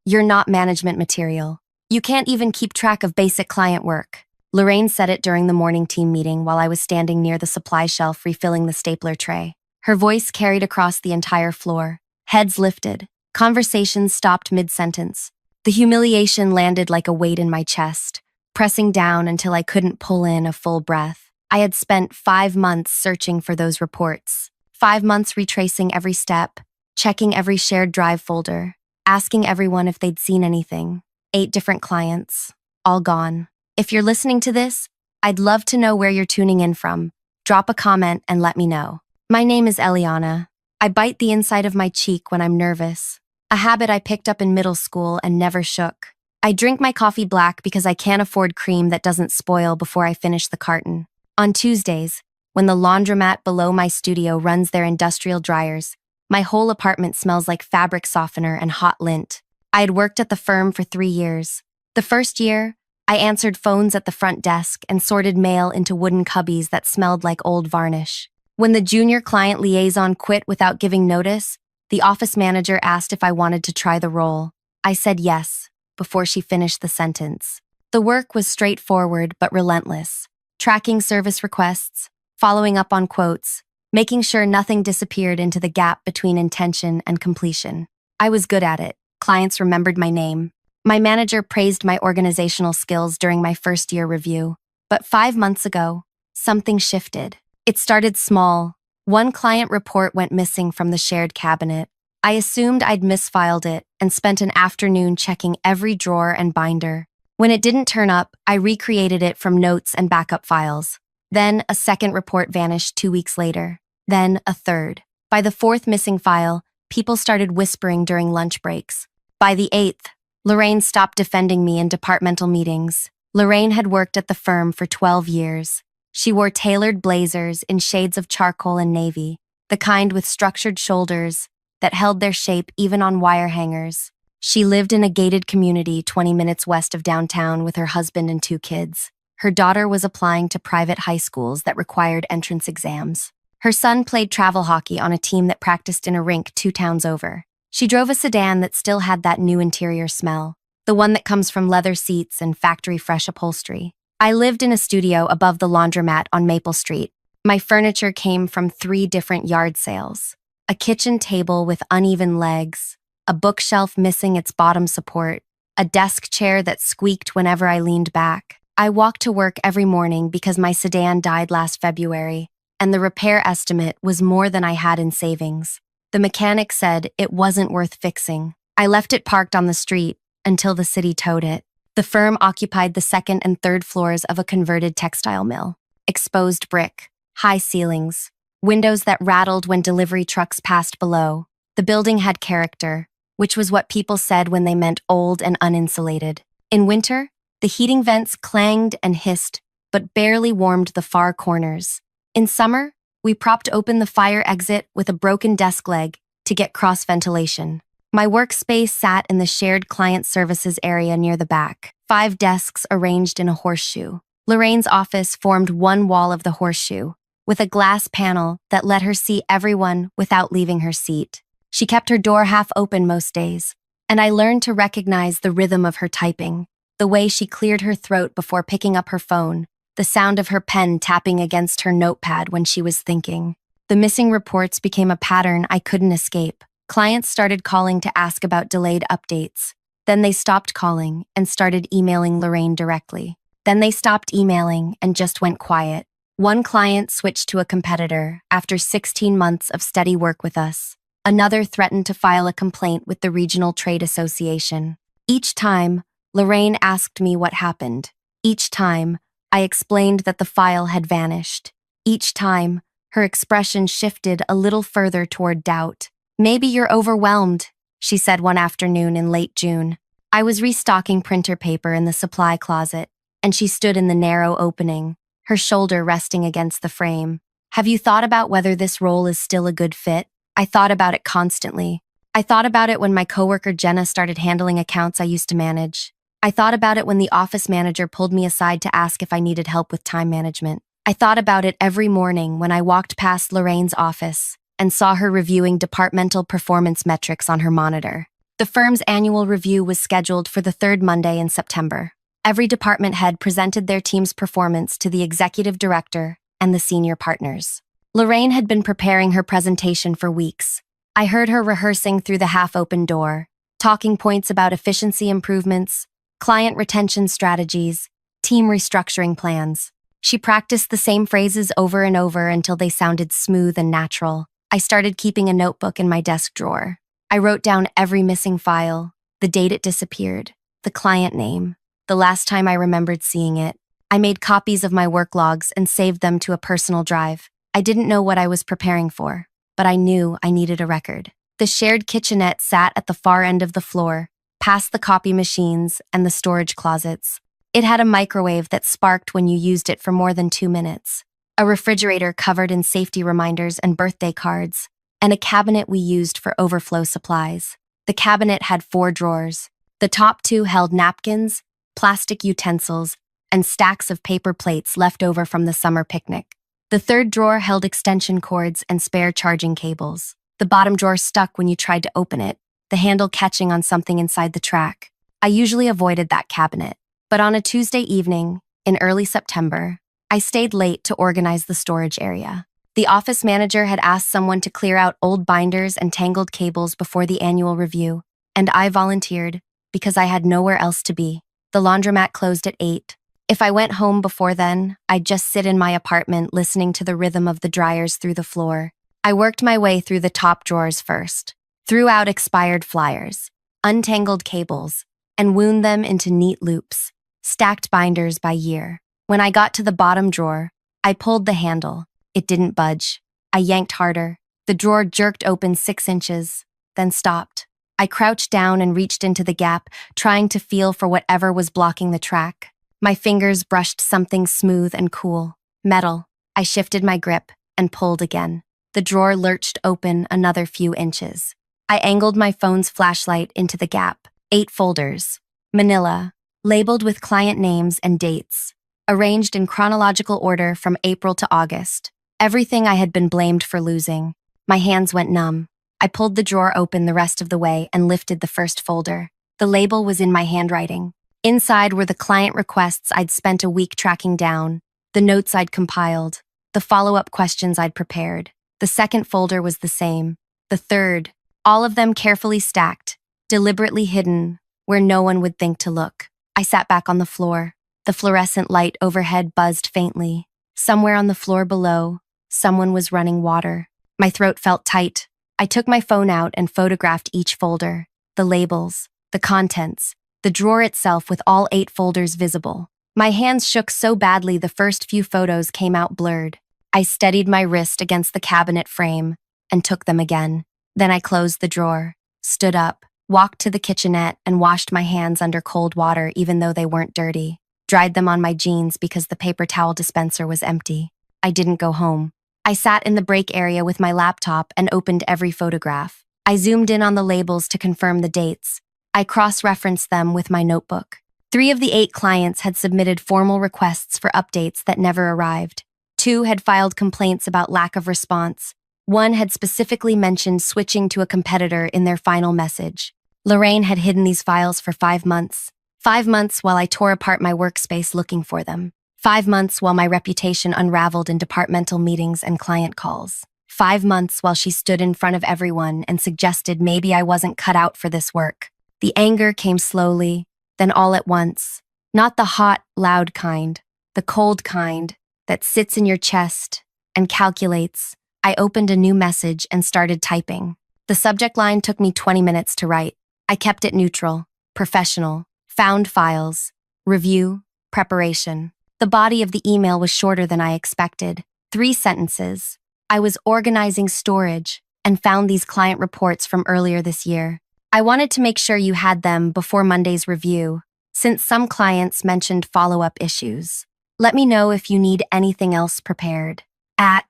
"You're not management material. You can't even keep track of basic client work." Lorraine said it during the morning team meeting while I was standing near the supply shelf refilling the stapler tray. Her voice carried across the entire floor. Heads lifted. Conversations stopped mid-sentence. The humiliation landed like a weight in my chest, pressing down until I couldn't pull in a full breath. I had spent 5 months searching for those reports. 5 months retracing every step, checking every shared drive folder, asking everyone if they'd seen anything. 8 different clients, all gone. If you're listening to this, I'd love to know where you're tuning in from. Drop a comment and let me know. My name is Eliana. I bite the inside of my cheek when I'm nervous, a habit I picked up in middle school and never shook. I drink my coffee black because I can't afford cream that doesn't spoil before I finish the carton. On Tuesdays, when the laundromat below my studio runs their industrial dryers, my whole apartment smells like fabric softener and hot lint. I had worked at the firm for 3 years. The first year, I answered phones at the front desk and sorted mail into wooden cubbies that smelled like old varnish. When the junior client liaison quit without giving notice, the office manager asked if I wanted to try the role. I said yes, before she finished the sentence. The work was straightforward but relentless. Tracking service requests, following up on quotes, making sure nothing disappeared into the gap between intention and completion. I was good at it. Clients remembered my name. My manager praised my organizational skills during my first-year review. But 5 months ago, something shifted. It started small. One client report went missing from the shared cabinet. I assumed I'd misfiled it and spent an afternoon checking every drawer and binder. When it didn't turn up, I recreated it from notes and backup files. Then a second report vanished 2 weeks later. Then a third. By the 4th missing file, people started whispering during lunch breaks. By the 8th, Lorraine stopped defending me in departmental meetings. Lorraine had worked at the firm for 12 years. She wore tailored blazers in shades of charcoal and navy, the kind with structured shoulders that held their shape even on wire hangers. She lived in a gated community 20 minutes west of downtown with her husband and 2 kids. Her daughter was applying to private high schools that required entrance exams. Her son played travel hockey on a team that practiced in a rink 2 towns over. She drove a sedan that still had that new interior smell, the one that comes from leather seats and factory-fresh upholstery. I lived in a studio above the laundromat on Maple Street. My furniture came from 3 different yard sales. A kitchen table with uneven legs, a bookshelf missing its bottom support, a desk chair that squeaked whenever I leaned back. I walked to work every morning because my sedan died last February, and the repair estimate was more than I had in savings. The mechanic said it wasn't worth fixing. I left it parked on the street until the city towed it. The firm occupied the 2nd and 3rd floors of a converted textile mill. Exposed brick, high ceilings, windows that rattled when delivery trucks passed below. The building had character, which was what people said when they meant old and uninsulated. In winter, the heating vents clanged and hissed, but barely warmed the far corners. In summer, we propped open the fire exit with a broken desk leg to get cross-ventilation. My workspace sat in the shared client services area near the back, 5 desks arranged in a horseshoe. Lorraine's office formed one wall of the horseshoe, with a glass panel that let her see everyone without leaving her seat. She kept her door half open most days, and I learned to recognize the rhythm of her typing, the way she cleared her throat before picking up her phone, the sound of her pen tapping against her notepad when she was thinking. The missing reports became a pattern I couldn't escape. Clients started calling to ask about delayed updates. Then they stopped calling and started emailing Lorraine directly. Then they stopped emailing and just went quiet. One client switched to a competitor after 16 months of steady work with us. Another threatened to file a complaint with the Regional Trade Association. Each time, Lorraine asked me what happened. Each time, I explained that the file had vanished. Each time, her expression shifted a little further toward doubt. "Maybe you're overwhelmed," she said one afternoon in late June. I was restocking printer paper in the supply closet, and she stood in the narrow opening, her shoulder resting against the frame. "Have you thought about whether this role is still a good fit?" I thought about it constantly. I thought about it when my coworker Jenna started handling accounts I used to manage. I thought about it when the office manager pulled me aside to ask if I needed help with time management. I thought about it every morning when I walked past Lorraine's office and saw her reviewing departmental performance metrics on her monitor. The firm's annual review was scheduled for the third Monday in September. Every department head presented their team's performance to the executive director and the senior partners. Lorraine had been preparing her presentation for weeks. I heard her rehearsing through the half-open door, talking points about efficiency improvements, client retention strategies, team restructuring plans. She practiced the same phrases over and over until they sounded smooth and natural. I started keeping a notebook in my desk drawer. I wrote down every missing file, the date it disappeared, the client name, the last time I remembered seeing it. I made copies of my work logs and saved them to a personal drive. I didn't know what I was preparing for, but I knew I needed a record. The shared kitchenette sat at the far end of the floor, past the copy machines and the storage closets. It had a microwave that sparked when you used it for more than 2 minutes, a refrigerator covered in safety reminders and birthday cards, and a cabinet we used for overflow supplies. The cabinet had 4 drawers. The top 2 held napkins, plastic utensils, and stacks of paper plates left over from the summer picnic. The third drawer held extension cords and spare charging cables. The bottom drawer stuck when you tried to open it, the handle catching on something inside the track. I usually avoided that cabinet, but on a Tuesday evening, in early September, I stayed late to organize the storage area. The office manager had asked someone to clear out old binders and tangled cables before the annual review, and I volunteered because I had nowhere else to be. The laundromat closed at 8. If I went home before then, I'd just sit in my apartment listening to the rhythm of the dryers through the floor. I worked my way through the top drawers first, threw out expired flyers, untangled cables, and wound them into neat loops, stacked binders by year. When I got to the bottom drawer, I pulled the handle. It didn't budge. I yanked harder. The drawer jerked open 6 inches, then stopped. I crouched down and reached into the gap, trying to feel for whatever was blocking the track. My fingers brushed something smooth and cool. Metal. I shifted my grip and pulled again. The drawer lurched open another few inches. I angled my phone's flashlight into the gap. 8 folders. Manila. Labeled with client names and dates. Arranged in chronological order from April to August. Everything I had been blamed for losing. My hands went numb. I pulled the drawer open the rest of the way and lifted the first folder. The label was in my handwriting. Inside were the client requests I'd spent a week tracking down, the notes I'd compiled, the follow-up questions I'd prepared. The second folder was the same. The third, all of them carefully stacked, deliberately hidden, where no one would think to look. I sat back on the floor. The fluorescent light overhead buzzed faintly. Somewhere on the floor below, someone was running water. My throat felt tight. I took my phone out and photographed each folder, the labels, the contents, the drawer itself with all 8 folders visible. My hands shook so badly the first few photos came out blurred. I steadied my wrist against the cabinet frame and took them again. Then I closed the drawer, stood up, walked to the kitchenette and washed my hands under cold water even though they weren't dirty. Dried them on my jeans because the paper towel dispenser was empty. I didn't go home. I sat in the break area with my laptop and opened every photograph. I zoomed in on the labels to confirm the dates. I cross-referenced them with my notebook. 3 of the 8 clients had submitted formal requests for updates that never arrived. 2 had filed complaints about lack of response. 1 had specifically mentioned switching to a competitor in their final message. Lorraine had hidden these files for 5 months. 5 months while I tore apart my workspace looking for them. 5 months while my reputation unraveled in departmental meetings and client calls. 5 months while she stood in front of everyone and suggested maybe I wasn't cut out for this work. The anger came slowly, then all at once. Not the hot, loud kind, the cold kind that sits in your chest and calculates. I opened a new message and started typing. The subject line took me 20 minutes to write. I kept it neutral, professional, found files, review, preparation. The body of the email was shorter than I expected. 3 sentences. I was organizing storage and found these client reports from earlier this year. I wanted to make sure you had them before Monday's review, since some clients mentioned follow-up issues. Let me know if you need anything else prepared. I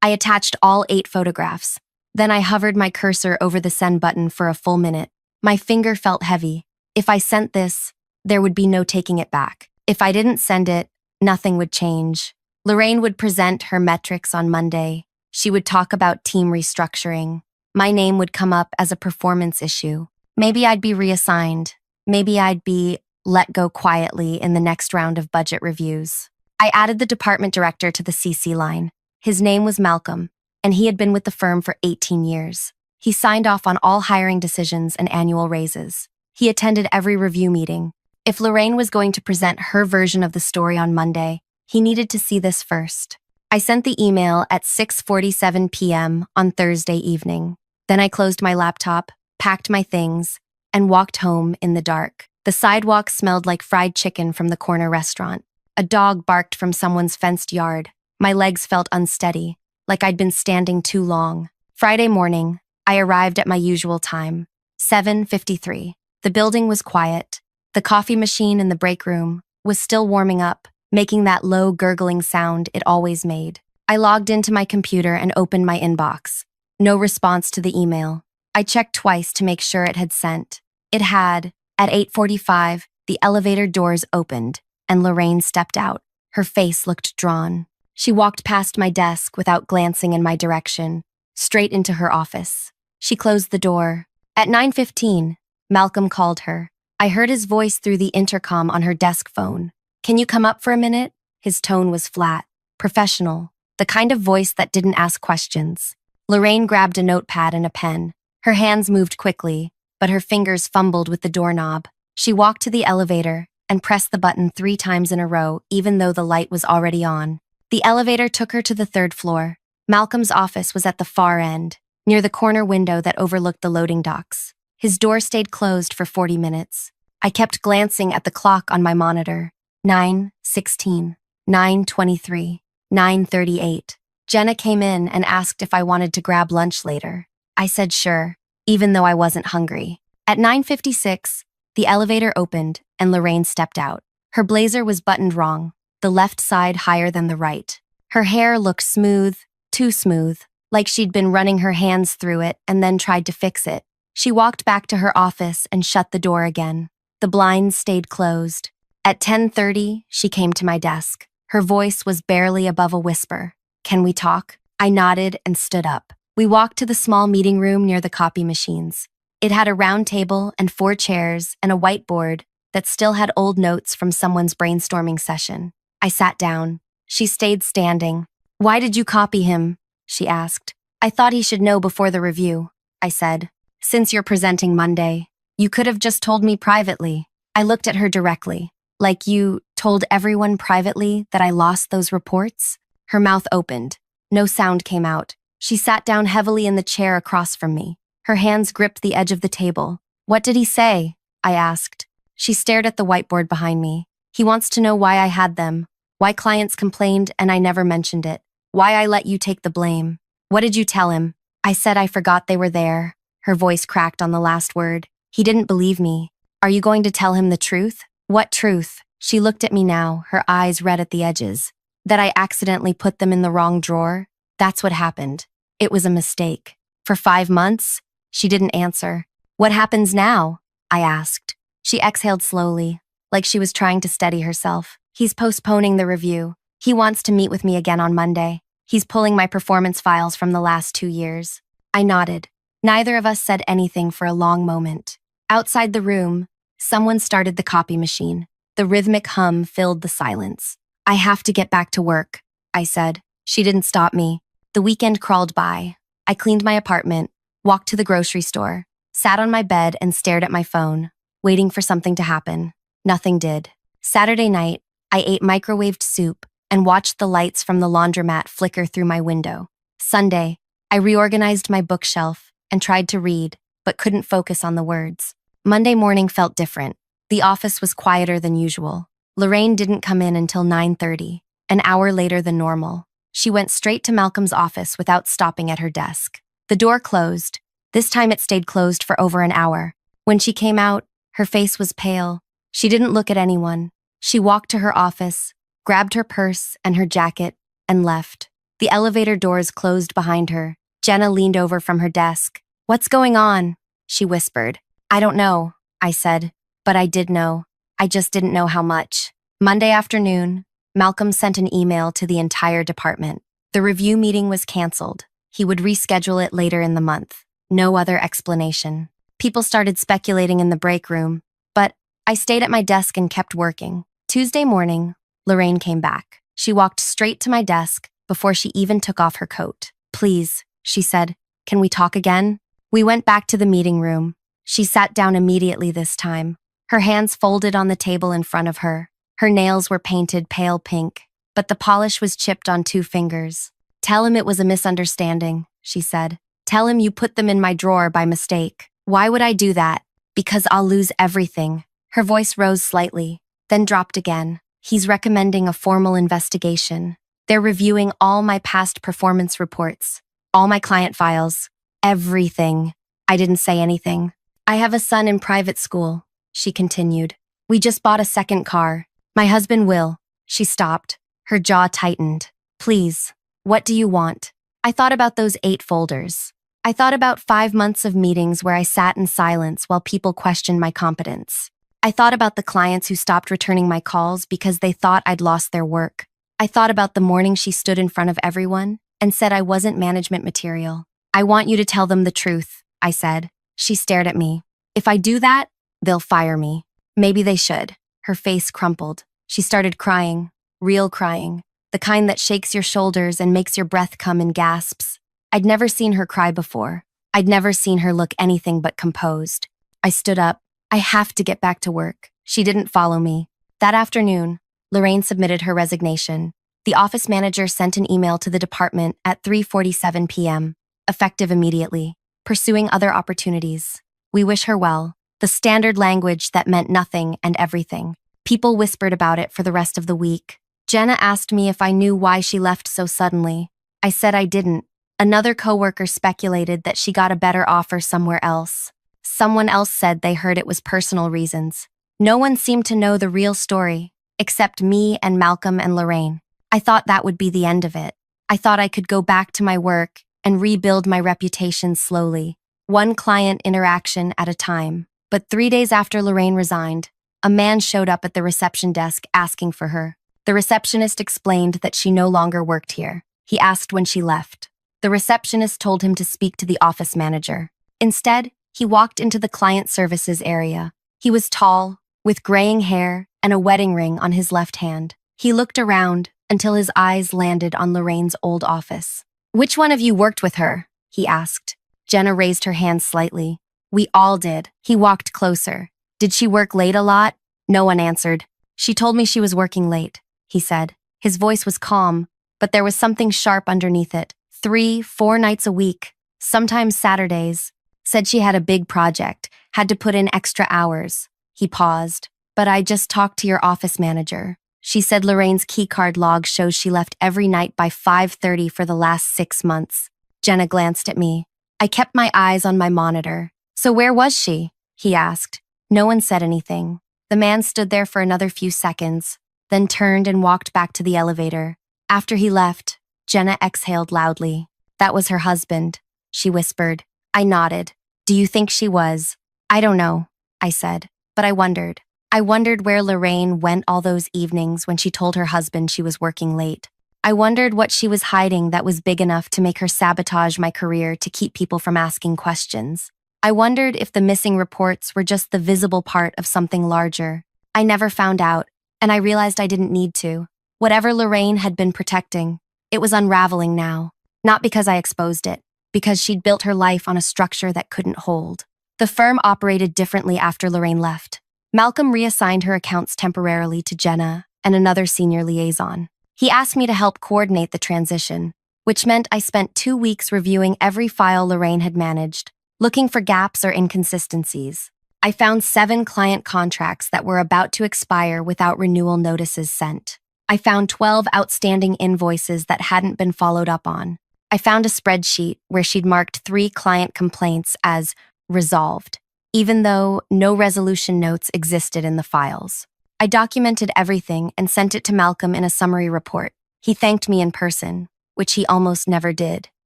attached all 8 photographs. Then I hovered my cursor over the send button for a full minute. My finger felt heavy. If I sent this, there would be no taking it back. If I didn't send it, nothing would change. Lorraine would present her metrics on Monday. She would talk about team restructuring. My name would come up as a performance issue. Maybe I'd be reassigned. Maybe I'd be let go quietly in the next round of budget reviews. I added the department director to the CC line. His name was Malcolm, and he had been with the firm for 18 years. He signed off on all hiring decisions and annual raises. He attended every review meeting. If Lorraine was going to present her version of the story on Monday, he needed to see this first. I sent the email at 6:47 p.m. on Thursday evening. Then I closed my laptop, packed my things, and walked home in the dark. The sidewalk smelled like fried chicken from the corner restaurant. A dog barked from someone's fenced yard. My legs felt unsteady, like I'd been standing too long. Friday morning, I arrived at my usual time, 7:53. The building was quiet. The coffee machine in the break room was still warming up, making that low gurgling sound it always made. I logged into my computer and opened my inbox. No response to the email. I checked twice to make sure it had sent. It had. At 8:45, the elevator doors opened, and Lorraine stepped out. Her face looked drawn. She walked past my desk without glancing in my direction, straight into her office. She closed the door. At 9:15, Malcolm called her. I heard his voice through the intercom on her desk phone. "Can you come up for a minute?" His tone was flat, professional, the kind of voice that didn't ask questions. Lorraine grabbed a notepad and a pen. Her hands moved quickly, but her fingers fumbled with the doorknob. She walked to the elevator and pressed the button 3 times in a row, even though the light was already on. The elevator took her to the 3rd floor. Malcolm's office was at the far end, near the corner window that overlooked the loading docks. His door stayed closed for 40 minutes. I kept glancing at the clock on my monitor. 9:16, 9:23, 9:38. Jenna came in and asked if I wanted to grab lunch later. I said sure, even though I wasn't hungry. At 9:56, the elevator opened and Lorraine stepped out. Her blazer was buttoned wrong, the left side higher than the right. Her hair looked smooth, too smooth, like she'd been running her hands through it and then tried to fix it. She walked back to her office and shut the door again. The blinds stayed closed. At 10:30, she came to my desk. Her voice was barely above a whisper. "Can we talk?" I nodded and stood up. We walked to the small meeting room near the copy machines. It had a round table and 4 chairs and a whiteboard that still had old notes from someone's brainstorming session. I sat down. She stayed standing. "Why did you copy him?" she asked. "I thought he should know before the review," I said. "Since you're presenting Monday, you could have just told me privately." I looked at her directly. "Like you told everyone privately that I lost those reports?" Her mouth opened. No sound came out. She sat down heavily in the chair across from me. Her hands gripped the edge of the table. "What did he say?" I asked. She stared at the whiteboard behind me. "He wants to know why I had them, why clients complained and I never mentioned it, why I let you take the blame." "What did you tell him?" I said I forgot they were there. Her voice cracked on the last word. "He didn't believe me." "Are you going to tell him the truth?" "What truth?" She looked at me now, her eyes red at the edges. "That I accidentally put them in the wrong drawer? That's what happened. It was a mistake." "For 5 months?" She didn't answer. "What happens now?" I asked. She exhaled slowly, like she was trying to steady herself. "He's postponing the review. He wants to meet with me again on Monday. He's pulling my performance files from the last 2 years. I nodded. Neither of us said anything for a long moment. Outside the room, someone started the copy machine. The rhythmic hum filled the silence. "I have to get back to work," I said. She didn't stop me. The weekend crawled by. I cleaned my apartment, walked to the grocery store, sat on my bed and stared at my phone, waiting for something to happen. Nothing did. Saturday night, I ate microwaved soup and watched the lights from the laundromat flicker through my window. Sunday, I reorganized my bookshelf and tried to read, but couldn't focus on the words. Monday morning felt different. The office was quieter than usual. Lorraine didn't come in until 9:30, an hour later than normal. She went straight to Malcolm's office without stopping at her desk. The door closed. This time it stayed closed for over an hour. When she came out, her face was pale. She didn't look at anyone. She walked to her office, grabbed her purse and her jacket, and left. The elevator doors closed behind her. Jenna leaned over from her desk. "What's going on?" she whispered. "I don't know," I said, but I did know. I just didn't know how much. Monday afternoon, Malcolm sent an email to the entire department. The review meeting was canceled. He would reschedule it later in the month. No other explanation. People started speculating in the break room, but I stayed at my desk and kept working. Tuesday morning, Lorraine came back. She walked straight to my desk before she even took off her coat. "Please," she said, "can we talk again?" We went back to the meeting room. She sat down immediately this time, her hands folded on the table in front of her. Her nails were painted pale pink, but the polish was chipped on 2 fingers. "Tell him it was a misunderstanding," she said. "Tell him you put them in my drawer by mistake." "Why would I do that?" "Because I'll lose everything." Her voice rose slightly, then dropped again. "He's recommending a formal investigation. They're reviewing all my past performance reports, all my client files, everything." I didn't say anything. "I have a son in private school," she continued. "We just bought a second car. My husband will." She stopped. Her jaw tightened. "Please, what do you want?" I thought about those 8 folders. I thought about 5 months of meetings where I sat in silence while people questioned my competence. I thought about the clients who stopped returning my calls because they thought I'd lost their work. I thought about the morning she stood in front of everyone and said I wasn't management material. "I want you to tell them the truth," I said. She stared at me. "If I do that, they'll fire me." "Maybe they should." Her face crumpled. She started crying, real crying, the kind that shakes your shoulders and makes your breath come in gasps. I'd never seen her cry before. I'd never seen her look anything but composed. I stood up. "I have to get back to work." She didn't follow me. That afternoon, Lorraine submitted her resignation. The office manager sent an email to the department at 3:47 p.m., effective immediately, pursuing other opportunities. "We wish her well." The standard language that meant nothing and everything. People whispered about it for the rest of the week. Jenna asked me if I knew why she left so suddenly. I said I didn't. Another coworker speculated that she got a better offer somewhere else. Someone else said they heard it was personal reasons. No one seemed to know the real story, except me and Malcolm and Lorraine. I thought that would be the end of it. I thought I could go back to my work and rebuild my reputation slowly, one client interaction at a time. But 3 days after Lorraine resigned, a man showed up at the reception desk asking for her. The receptionist explained that she no longer worked here. He asked when she left. The receptionist told him to speak to the office manager. Instead, he walked into the client services area. He was tall, with graying hair and a wedding ring on his left hand. He looked around until his eyes landed on Lorraine's old office. "Which one of you worked with her?" he asked. Jenna raised her hand slightly. "We all did." He walked closer. "Did she work late a lot?" No one answered. "She told me she was working late," he said. His voice was calm, but there was something sharp underneath it. 3-4 nights a week, sometimes Saturdays. Said she had a big project, had to put in extra hours. He paused. "But I just talked to your office manager. She said Lorraine's keycard log shows she left every night by 5:30 for the last 6 months. Jenna glanced at me. I kept my eyes on my monitor. "So where was she?" he asked. No one said anything. The man stood there for another few seconds, then turned and walked back to the elevator. After he left, Jenna exhaled loudly. "That was her husband," she whispered. I nodded. "Do you think she was?" "I don't know," I said, but I wondered. I wondered where Lorraine went all those evenings when she told her husband she was working late. I wondered what she was hiding that was big enough to make her sabotage my career to keep people from asking questions. I wondered if the missing reports were just the visible part of something larger. I never found out, and I realized I didn't need to. Whatever Lorraine had been protecting, it was unraveling now. Not because I exposed it, because she'd built her life on a structure that couldn't hold. The firm operated differently after Lorraine left. Malcolm reassigned her accounts temporarily to Jenna and another senior liaison. He asked me to help coordinate the transition, which meant I spent 2 weeks reviewing every file Lorraine had managed, looking for gaps or inconsistencies. I found 7 client contracts that were about to expire without renewal notices sent. I found 12 outstanding invoices that hadn't been followed up on. I found a spreadsheet where she'd marked 3 client complaints as resolved, even though no resolution notes existed in the files. I documented everything and sent it to Malcolm in a summary report. He thanked me in person, which he almost never did.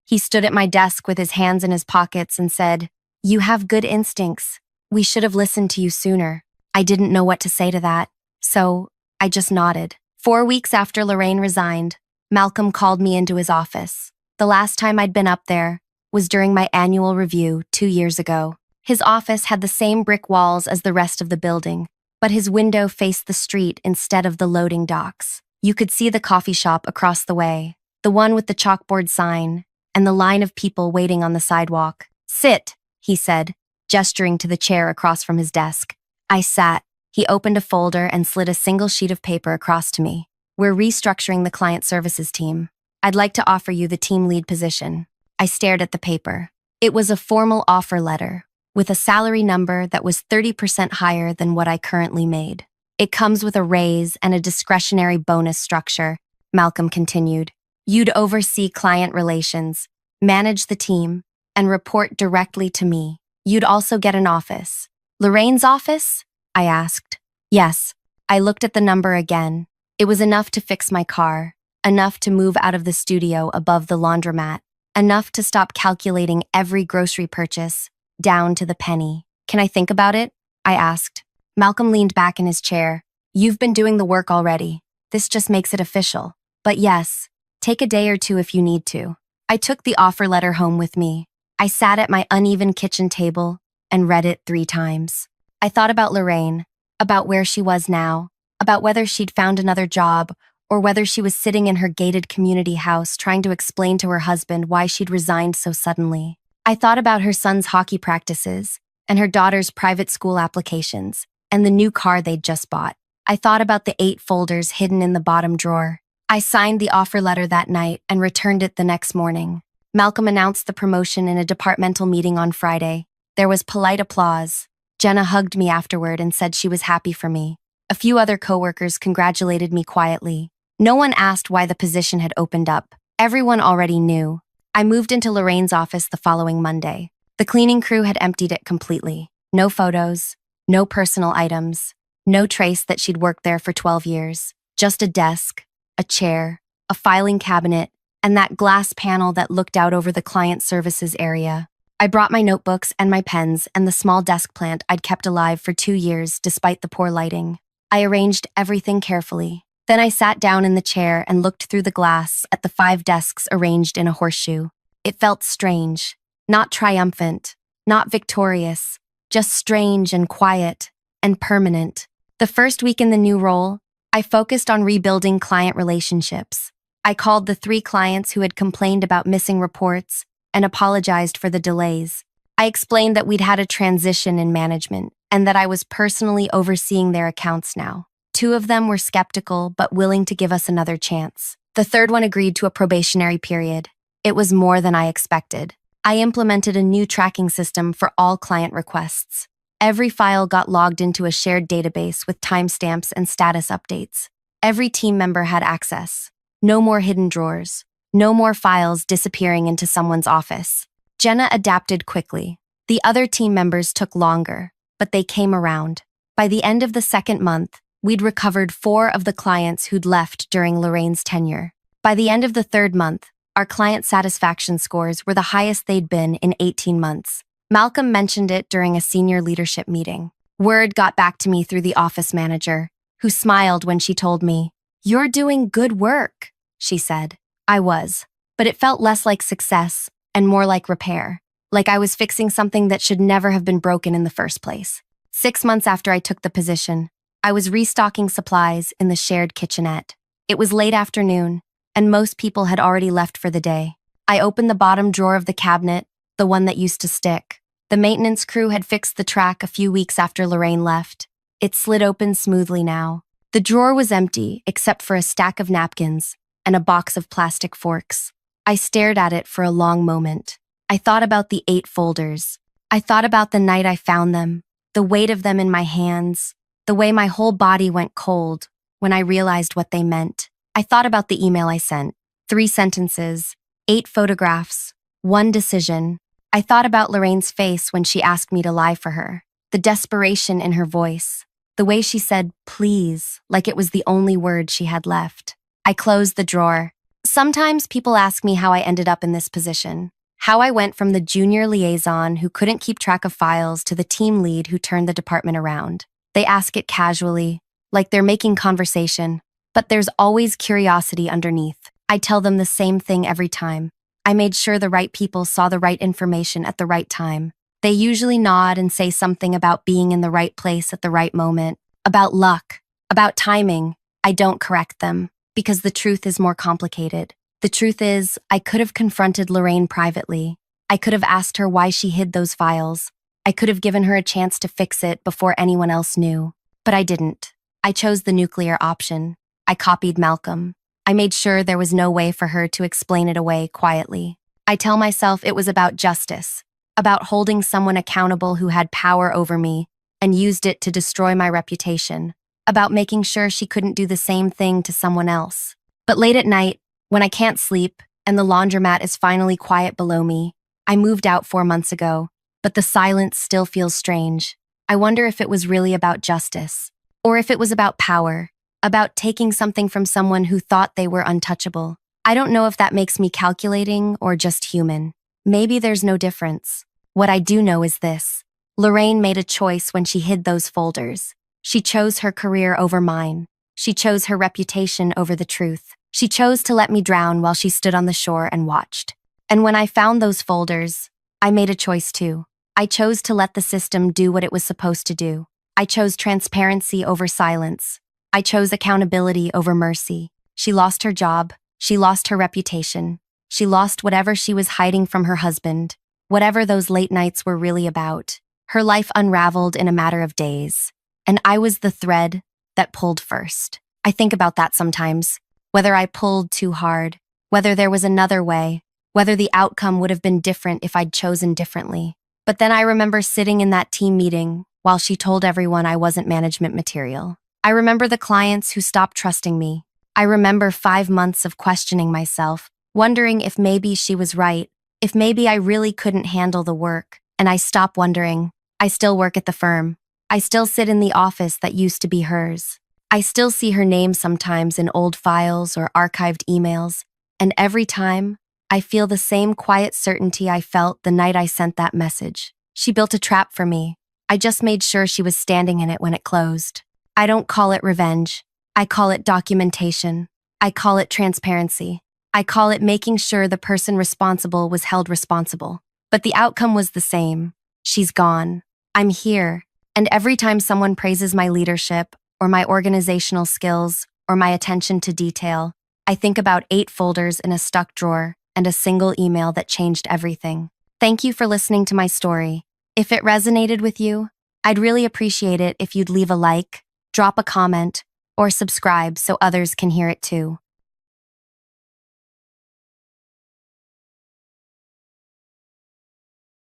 He stood at my desk with his hands in his pockets and said, "You have good instincts. We should have listened to you sooner." I didn't know what to say to that, so I just nodded. 4 weeks after Lorraine resigned, Malcolm called me into his office. The last time I'd been up there was during my annual review 2 years ago. His office had the same brick walls as the rest of the building, but his window faced the street instead of the loading docks. You could see the coffee shop across the way, the one with the chalkboard sign, and the line of people waiting on the sidewalk. "Sit," he said, gesturing to the chair across from his desk. I sat. He opened a folder and slid a single sheet of paper across to me. "We're restructuring the client services team. I'd like to offer you the team lead position." I stared at the paper. It was a formal offer letter, with a salary number that was 30% higher than what I currently made. "It comes with a raise and a discretionary bonus structure," Malcolm continued. "You'd oversee client relations, manage the team, and report directly to me. You'd also get an office." "Lorraine's office?" I asked. "Yes." I looked at the number again. It was enough to fix my car, enough to move out of the studio above the laundromat, enough to stop calculating every grocery purchase, down to the penny. "Can I think about it?" I asked. Malcolm leaned back in his chair. "You've been doing the work already. This just makes it official. But yes, take a day or two if you need to." I took the offer letter home with me. I sat at my uneven kitchen table and read it 3 times. I thought about Lorraine, about where she was now, about whether she'd found another job, or whether she was sitting in her gated community house trying to explain to her husband why she'd resigned so suddenly. I thought about her son's hockey practices, and her daughter's private school applications, and the new car they'd just bought. I thought about the 8 folders hidden in the bottom drawer. I signed the offer letter that night and returned it the next morning. Malcolm announced the promotion in a departmental meeting on Friday. There was polite applause. Jenna hugged me afterward and said she was happy for me. A few other coworkers congratulated me quietly. No one asked why the position had opened up. Everyone already knew. I moved into Lorraine's office the following Monday. The cleaning crew had emptied it completely. No photos, no personal items, no trace that she'd worked there for 12 years. Just a desk, a chair, a filing cabinet, and that glass panel that looked out over the client services area. I brought my notebooks and my pens and the small desk plant I'd kept alive for 2 years despite the poor lighting. I arranged everything carefully. Then I sat down in the chair and looked through the glass at the 5 desks arranged in a horseshoe. It felt strange, not triumphant, not victorious, just strange and quiet and permanent. The first week in the new role, I focused on rebuilding client relationships. I called the 3 clients who had complained about missing reports and apologized for the delays. I explained that we'd had a transition in management and that I was personally overseeing their accounts now. 2 of them were skeptical but willing to give us another chance. The third one agreed to a probationary period. It was more than I expected. I implemented a new tracking system for all client requests. Every file got logged into a shared database with timestamps and status updates. Every team member had access. No more hidden drawers. No more files disappearing into someone's office. Jenna adapted quickly. The other team members took longer, but they came around. By the end of the 2nd month, we'd recovered 4 of the clients who'd left during Lorraine's tenure. By the end of the 3rd month, our client satisfaction scores were the highest they'd been in 18 months. Malcolm mentioned it during a senior leadership meeting. Word got back to me through the office manager, who smiled when she told me, "You're doing good work," she said. I was, but it felt less like success and more like repair, like I was fixing something that should never have been broken in the first place. 6 months after I took the position, I was restocking supplies in the shared kitchenette. It was late afternoon, and most people had already left for the day. I opened the bottom drawer of the cabinet, the one that used to stick. The maintenance crew had fixed the track a few weeks after Lorraine left. It slid open smoothly now. The drawer was empty except for a stack of napkins and a box of plastic forks. I stared at it for a long moment. I thought about the 8 folders. I thought about the night I found them, the weight of them in my hands, the way my whole body went cold when I realized what they meant. I thought about the email I sent. 3 sentences, 8 photographs, 1 decision. I thought about Lorraine's face when she asked me to lie for her, the desperation in her voice, the way she said, "please," like it was the only word she had left. I closed the drawer. Sometimes people ask me how I ended up in this position, how I went from the junior liaison who couldn't keep track of files to the team lead who turned the department around. They ask it casually, like they're making conversation, but there's always curiosity underneath. I tell them the same thing every time. I made sure the right people saw the right information at the right time. They usually nod and say something about being in the right place at the right moment, about luck, about timing. I don't correct them, because the truth is more complicated. The truth is, I could have confronted Lorraine privately. I could have asked her why she hid those files. I could have given her a chance to fix it before anyone else knew. But I didn't. I chose the nuclear option. I copied Malcolm. I made sure there was no way for her to explain it away quietly. I tell myself it was about justice, about holding someone accountable who had power over me and used it to destroy my reputation, about making sure she couldn't do the same thing to someone else. But late at night, when I can't sleep and the laundromat is finally quiet below me, I moved out 4 months ago, but the silence still feels strange. I wonder if it was really about justice, or if it was about power, about taking something from someone who thought they were untouchable. I don't know if that makes me calculating or just human. Maybe there's no difference. What I do know is this. Lorraine made a choice when she hid those folders. She chose her career over mine. She chose her reputation over the truth. She chose to let me drown while she stood on the shore and watched. And when I found those folders, I made a choice too. I chose to let the system do what it was supposed to do. I chose transparency over silence. I chose accountability over mercy. She lost her job. She lost her reputation. She lost whatever she was hiding from her husband, whatever those late nights were really about. Her life unraveled in a matter of days, and I was the thread that pulled first. I think about that sometimes, whether I pulled too hard, whether there was another way, whether the outcome would have been different if I'd chosen differently. But then I remember sitting in that team meeting while she told everyone I wasn't management material. I remember the clients who stopped trusting me. I remember 5 months of questioning myself, wondering if maybe she was right, if maybe I really couldn't handle the work. And I stopped wondering. I still work at the firm. I still sit in the office that used to be hers. I still see her name sometimes in old files or archived emails, and every time, I feel the same quiet certainty I felt the night I sent that message. She built a trap for me. I just made sure she was standing in it when it closed. I don't call it revenge. I call it documentation. I call it transparency. I call it making sure the person responsible was held responsible. But the outcome was the same. She's gone. I'm here. And every time someone praises my leadership, or my organizational skills, or my attention to detail, I think about 8 folders in a stuck drawer and a single email that changed everything. Thank you for listening to my story. If it resonated with you, I'd really appreciate it if you'd leave a like, drop a comment, or subscribe so others can hear it too.